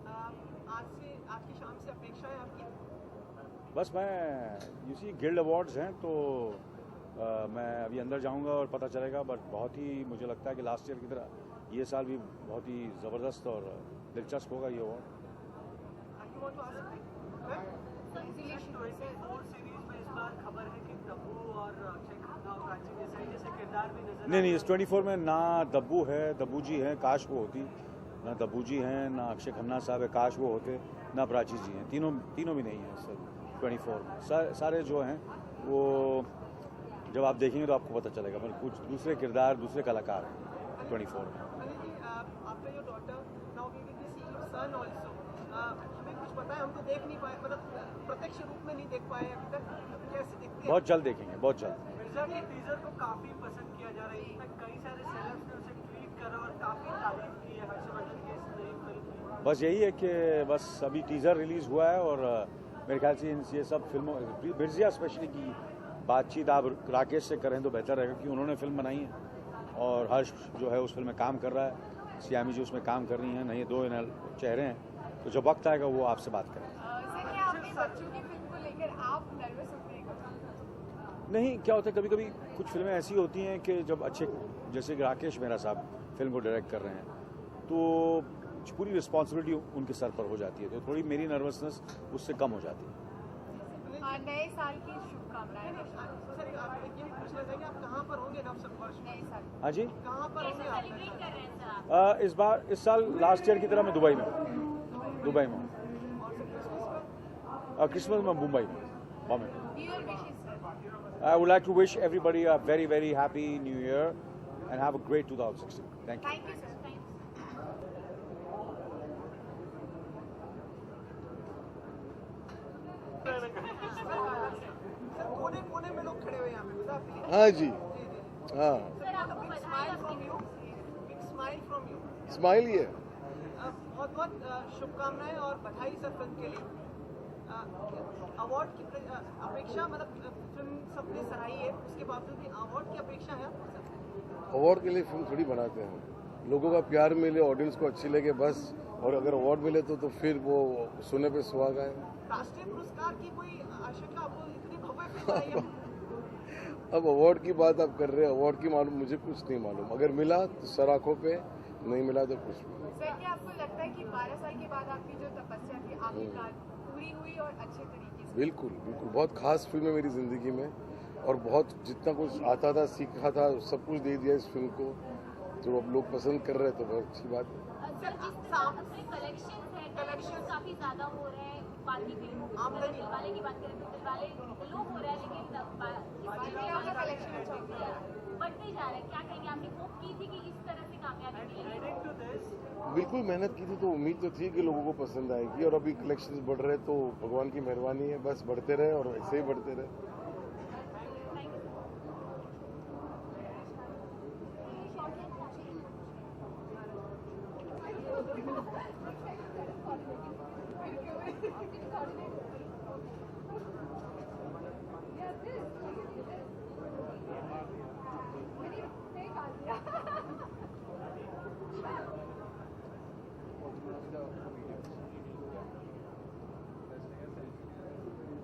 आज की शाम से अपेक्षा है आपकी? बस मैं गिल्ड अवार्ड्स हैं तो मैं अभी अंदर जाऊंगा और पता चलेगा. बट बहुत ही मुझे लगता है कि लास्ट ईयर की तरह ये साल भी बहुत ही ज़बरदस्त और दिलचस्प होगा ये अवार्ड. नहीं इस 24 में ना दब्बू है, दब्बू जी हैं, काश वो होती. ना दब्बू जी हैं, ना अक्षय खन्ना साहब है, काश वो होते. ना प्राची जी हैं, तीनों भी नहीं हैं सर 24 में. सारे जो हैं वो जब आप देखेंगे तो आपको पता चलेगा. मतलब कुछ दूसरे किरदार, दूसरे कलाकार हैं 24 में. After your daughter, now we will be seeing your son also. हमें कुछ पता है, हम तो देख नहीं पाए, मतलब प्रत्यक्ष रूप में नहीं देख पाए अभी तक. कैसे देखते हैं? बहुत जल्द देखेंगे, बहुत जल्द. मिर्जा के टीजर को काफी पसंद किया जा रहा है. इसमें कई सारे सेलेब्स ने उसे ट्वीट करा और काफी तारीफ की है हर्षवर्धन के इस नई फिल्म की. बस यही है कि बस अभी टीजर रिलीज हुआ है और मेरे ख्याल से ये सब फिल्मों, बिरजिया स्पेशली की बातचीत आप राकेश से करें तो बेहतर रहेगा क्योंकि उन्होंने फिल्म बनाई है और हर्ष जो है उस फिल्म में काम कर रहा है. सियामी जी उसमें काम कर रही हैं. नहीं, 2 चेहरे हैं. तो जब वक्त आएगा वो आपसे बात करें. नहीं, क्या होता है कभी कभी कुछ फिल्में ऐसी होती हैं कि जब अच्छे, जैसे कि राकेश मेहरा साहब फिल्म को डायरेक्ट कर रहे हैं तो पूरी रिस्पॉन्सिबिलिटी उनके सर पर हो जाती है. तो थोड़ी मेरी नर्वसनेस उससे कम हो जाती है. नए साल की शुभकामनाएं. सर ये भी पूछना चाहेंगे आप कहाँ पर होंगे नव वर्ष में? हाँ जी, कहाँ पर होंगे आप? इस साल लास्ट ईयर की तरह मैं दुबई में हूँ. क्रिसमस में मुंबई में, Bombay. I would like to wish everybody a very, very happy New Year and have a great 2016. Thank you. Thank you, sir. Thank you. कोने में लोग खड़े हुए यहाँ पे. हाँ जी, हाँ. स्माइल ही है. बहुत बहुत शुभकामनाएं और बधाई सर फिल्म के लिए. अवार्ड की अपेक्षा, मतलब फिल्म सबने सराही है, उसके बावजूद भी अवार्ड की अपेक्षा है. अवार्ड के लिए फिल्म थोड़ी बनाते हैं. लोगों का प्यार मिले, ऑडियंस को अच्छी लगे बस. और अगर अवार्ड मिले तो फिर वो सुने पे सुहागा है. राष्ट्रीय पुरस्कार की कोई आशंका आपको? इतनी भव्य फिल्म आई है. अब अवार्ड की बात आप कर रहे हैं. अवार्ड की मालूम, मुझे कुछ नहीं मालूम. अगर मिला तो सर आंखों पे, नहीं मिला तो कुछ भी. सर क्या आपको लगता है कि 12 साल के बाद आपकी जो तपस्या थी आखिरकार पूरी हुई और अच्छे तरीके से? बिल्कुल बिल्कुल. बहुत खास फिल्म है मेरी ज़िंदगी में और बहुत जितना कुछ आता था, सीखा था, सब कुछ दे दिया इस फिल्म को. तो अब लोग पसंद कर रहे हैं तो बहुत अच्छी बात है. सर जिस हिसाब से कलेक्शन काफी ज्यादा हो रहे हैं बाकी फिल्मों की, दिलवाले की बात करें तो दिलवाले लो हो रहा है लेकिन कलेक्शन अच्छा बढ़ते जा रहा है. क्या कहेंगे? आपने होप की थी कि इस तरह से कामयाबी मिलेगी? बिल्कुल मेहनत की थी तो उम्मीद तो थी कि लोगों को पसंद आएगी और अभी कलेक्शंस बढ़ रहे तो भगवान की मेहरबानी है. बस बढ़ते रहे और ऐसे ही बढ़ते रहे.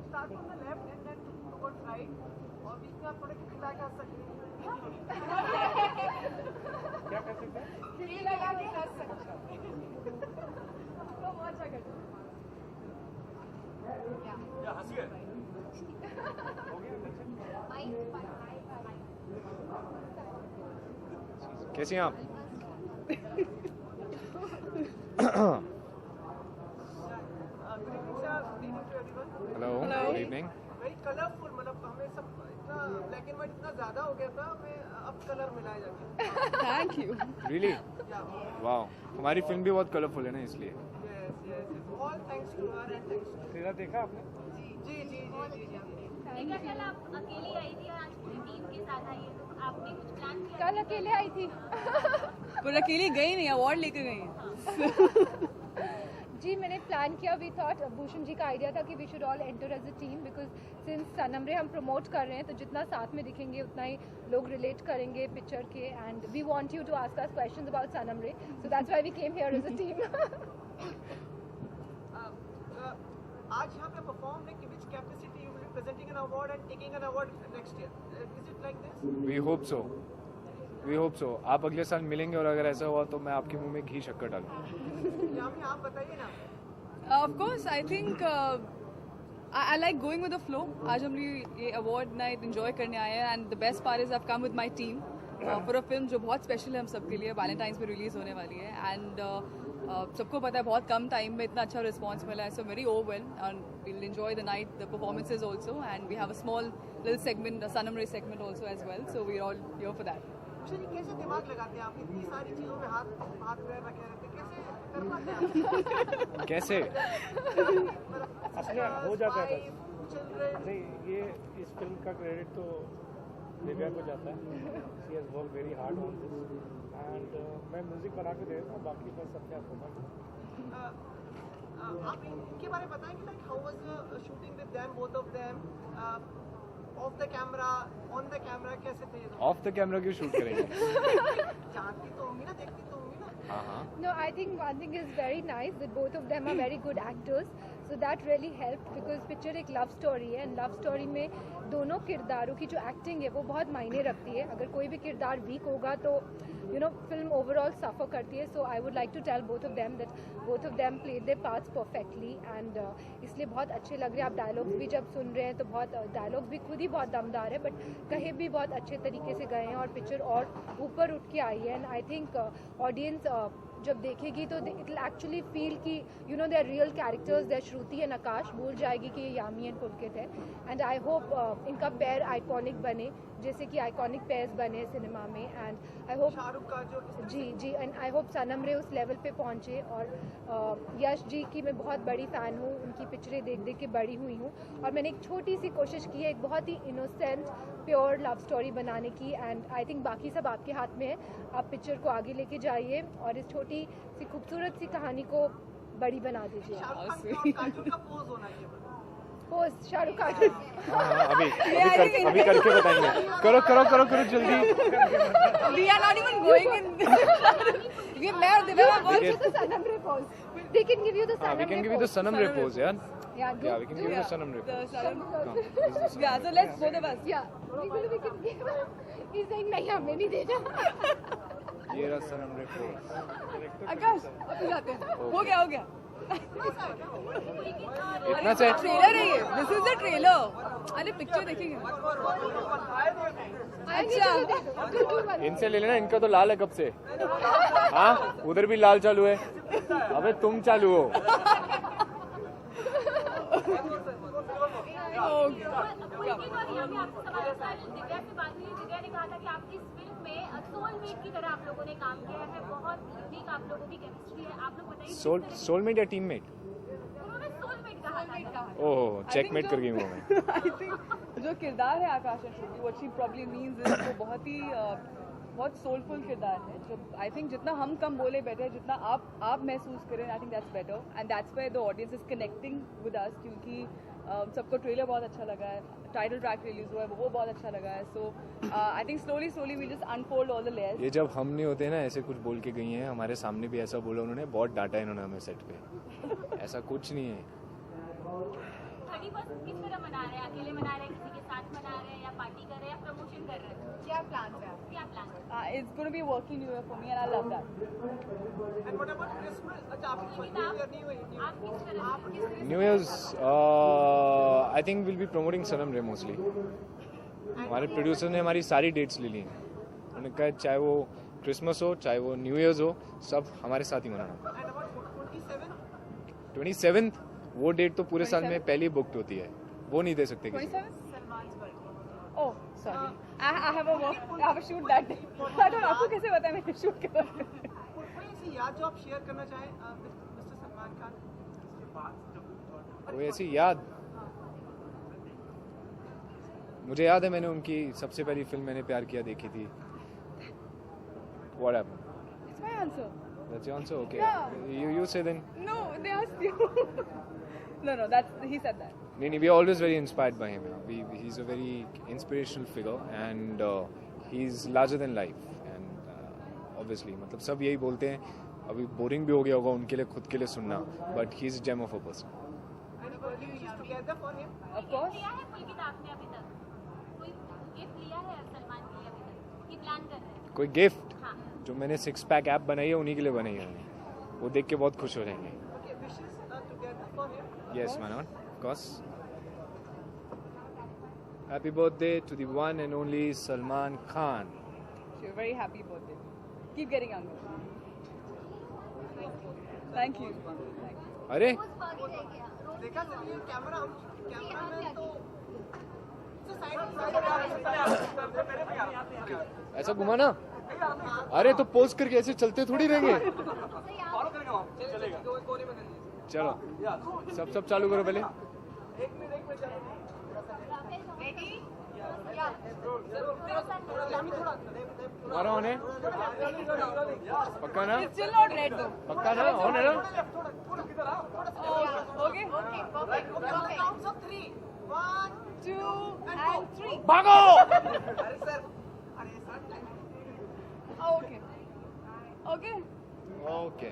Start from the left and then towards right. और बीच में आप थोड़े खिला के हंस सकते हैं. क्या कर सकते हैं? खिली लगा के हंस सकते हैं. तो बहुत अच्छा करते हैं. क्या हंसिए? कैसे हैं आप? Hello, good evening. Very colourful, मतलब हमें सब इतना ब्लैक एंड व्हाइट इतना ज्यादा हो गया था, हमें अब कलर मिलाया जाके. Thank you. रियली? वाओ, हमारी फिल्म भी बहुत कलरफुल है ना इसलिए. Yes, yes, yes. all thanks to her and thanks to trailer देखा आपने? जी। देखा कल आप अकेली आई थी और आज पूरी टीम के साथ आई है, तो आपने कुछ प्लान किया? कल अकेले आई थी पर अकेली गई नहीं, अवार्ड लेकर गई हैं। जी मैंने प्लान किया, वी थॉट भूषण जी का आइडिया था कि we should all enter as a team because since Sanam Re हम प्रमोट कर रहे हैं तो जितना साथ में दिखेंगे उतना ही लोग रिलेट करेंगे पिक्चर के and we want you to ask us questions about Sanam Re so that's why we came here as a team. आज यहाँ पे परफॉर्म में कि which capacity you will be presenting an award and taking an award next year. Is it like this? We hope so. We hope so. आप अगले साल मिलेंगे और अगर ऐसा हुआ तो मैं आपके मुंह में घी शक्कर डालूंगा। यामी आप बताइए ना। Of course, I think I like going with the flow. आज हम ये award night enjoy करने आए हैं and the best part is I've come with my team for a film जो बहुत special है हम सबके लिए, Valentine's में release होने वाली है and सबको पता है बहुत कम टाइम में इतना अच्छा रिस्पांस मिला है, so very overwhelmed and we'll enjoy the night, the performances also and we have a small little segment, the Sanam Ray segment also as well, so we're all here for that. Bhushan ji कैसे दिमाग लगाते हैं आप इतनी सारी चीजों में हाथ पैर रखे रहते हैं, कैसे कर पाते हैं आप? कैसे? अपने हो जाता है बस। नहीं, ये इस फिल्म का क्रेडिट तो दिव्या को जाता है। She has work very hard on this and मैं म्यूजिक बना के दे देता हूँ, बाकी बस अपने आप होगा। आप इनके बारे में बताएंगे like how was shooting with them, both of them, of the camera, on the camera, कैसे थे? ऑफ द कैमरा क्यों शूट करेंगे? जानती तो होंगी ना, देखती तो होंगी ना। No, I think one thing is very nice that both of them are very good actors. So that really helped because picture एक love story है and love story में दोनों किरदारों की जो एक्टिंग है वो बहुत मायने रखती है। अगर कोई भी किरदार वीक होगा तो film overall suffer करती है। So I would like to tell both of them that both of them played their parts perfectly and इसलिए बहुत अच्छे लग रहे हैं। आप डायलॉग्स भी जब सुन रहे हैं तो बहुत डायलॉग्स भी खुद ही बहुत दमदार है बट कहे भी बहुत अच्छे तरीके से गए हैं और पिक्चर और ऊपर उठ के आई है एंड आई थिंक ऑडियंस जब देखेगी तो इट विल एक्चुअली फील कि they are real characters, they are Shruti and Aakash, भूल जाएगी कि ये यामी एंड पुलकित है एंड आई होप इनका पेयर आइकॉनिक बने जैसे कि आइकॉनिक पेयर्स बने सिनेमा में एंड आई होप शाहरुख का जो जी एंड आई होप सनम रे उस लेवल पे पहुंचे और यश जी की मैं बहुत बड़ी फ़ैन हूँ, उनकी पिक्चरें देख देख के बड़ी हुई हूँ और मैंने एक छोटी सी कोशिश की है एक बहुत ही इनोसेंट प्योर लव स्टोरी बनाने की एंड आई थिंक बाकी सब आपके हाथ में है। आप पिक्चर को आगे लेके जाइए और इस छोटी सी खूबसूरत सी कहानी को बड़ी बना दीजिए। पोज शाहरुख खान अभी करके बताएंगे। करो जल्दी। We are not even going in. ये मैं और Divya Sanam Ray pose. They can give you the Sanam Ray pose. We can give you the Sanam Ray pose, yeah. Yeah, we can give you the Sanam Ray pose. Yeah, so let's both of us. Yeah, we can give. He's saying नहीं हमें नहीं देना। ये रहा Sanam Ray pose. आकाश अब जाते हैं। हो गया इतना से ट्रेलर है ये, दिस इज द ट्रेलर। अरे पिक्चर देखेंगे। अच्छा इनसे ले लेना, इनका तो लाल है कब से। हाँ उधर भी लाल चालू है, अबे तुम चालू हो। दिव्या ने कहा था कि आपकी फिल्म में सोलमेट की तरह आप लोगों ने काम किया है, बहुत यूनिक आप लोगों की केमिस्ट्री है, आप लोग बताइए। सोलमेट या टीममेट? उन्होंने सोलमेट कहा था। ओह चेकमेट कर गई हूँ मैं। आई थिंक जो किरदार है आकाश और Shruti, what she probably means is वो बहुत सोलफुल किरदार है जो आई थिंक जितना हम कम बोले बेटर, जितना आप महसूस करें I think that's better and that's why the audience is connecting with us क्योंकि सबको ट्रेलर बहुत अच्छा लगा है, टाइटल ट्रैक रिलीज हुआ है वो बहुत अच्छा लगा है। So I think slowly we just unfold all the layers. ये जब हम नहीं होते ना ऐसे कुछ बोल के गई हैं, हमारे सामने भी ऐसा बोला उन्होंने, बहुत डांटा इन्होंने हमें सेट पे। ऐसा कुछ नहीं है। 31st किस तरह मना रहे हैं? अकेले मना रहे हैं, किसी के साथ मना रहे हैं या पार्टी कर रहे हैं या प्रमोशन कर रहे हैं? क्या प्लान है? It's going to be a working New Year for me and I love that. And what about Christmas? अच्छा आप New Year's I think we'll be promoting Sanam Ray mostly. हमारे प्रोड्यूसर ने हमारी सारी डेट्स ले ली हैं, उन्होंने कहा चाहे वो क्रिसमस हो चाहे वो न्यू ईयर्स हो सब हमारे साथ ही मनाना। 27th वो डेट तो पूरे साल में पहली बुक्ड होती है, वो नहीं दे सकते किसी को। Oh, sorry. I have a shoot that day. I don't know आपको कैसे पता है मैंने शूट के बारे में? कोई ऐसी याद जो आप शेयर करना चाहें मिस्टर सलमान खान? कोई ऐसी याद, मुझे याद है मैंने उनकी सबसे पहली फिल्म मैंने प्यार किया देखी थी. What happened? It's my answer. That's your answer? Okay. Yeah. You say then. No, they asked you. No, he said that. No, we are always very inspired by him. He's a very inspirational figure and he's larger than life. And obviously, मतलब सब यही बोलते हैं. अभी boring भी हो गया होगा उनके लिए खुद के लिए सुनना. But he's a gem of a person. Any contributions together for him? Of course. लिया है पुलकित आपने अभी तक? कोई गिफ्ट लिया है सलमान के लिए अभी तक? कि प्लान कर रहे हैं? कोई गिफ्ट? जो मैंने 6 पैक ऐप बनाई है उन्हीं के लिए बनाई है. वो देख के बहुत खुश हो जाएंगे. Okay, wishes together for him. Yes, Manon, of course. Happy birthday to the one and only Salman Khan. Sure, very happy birthday. Keep getting younger. Thank you. अरे देखा चलिए कैमरा मैन तो ऐसा घुमाना. अरे तो पोज करके ऐसे चलते थोड़ी रहेंगे. चलो सब चालू करो पहले. तुम्हारा ऑन है पक्का ना? It's still not red though. पक्का ना? ऑन है ना? Okay. Counts of 3. 1, 2, and 3. भागो. Okay. Okay. ओके.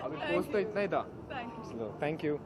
अभी पोज तो इतना ही था. Thank you. Thank you.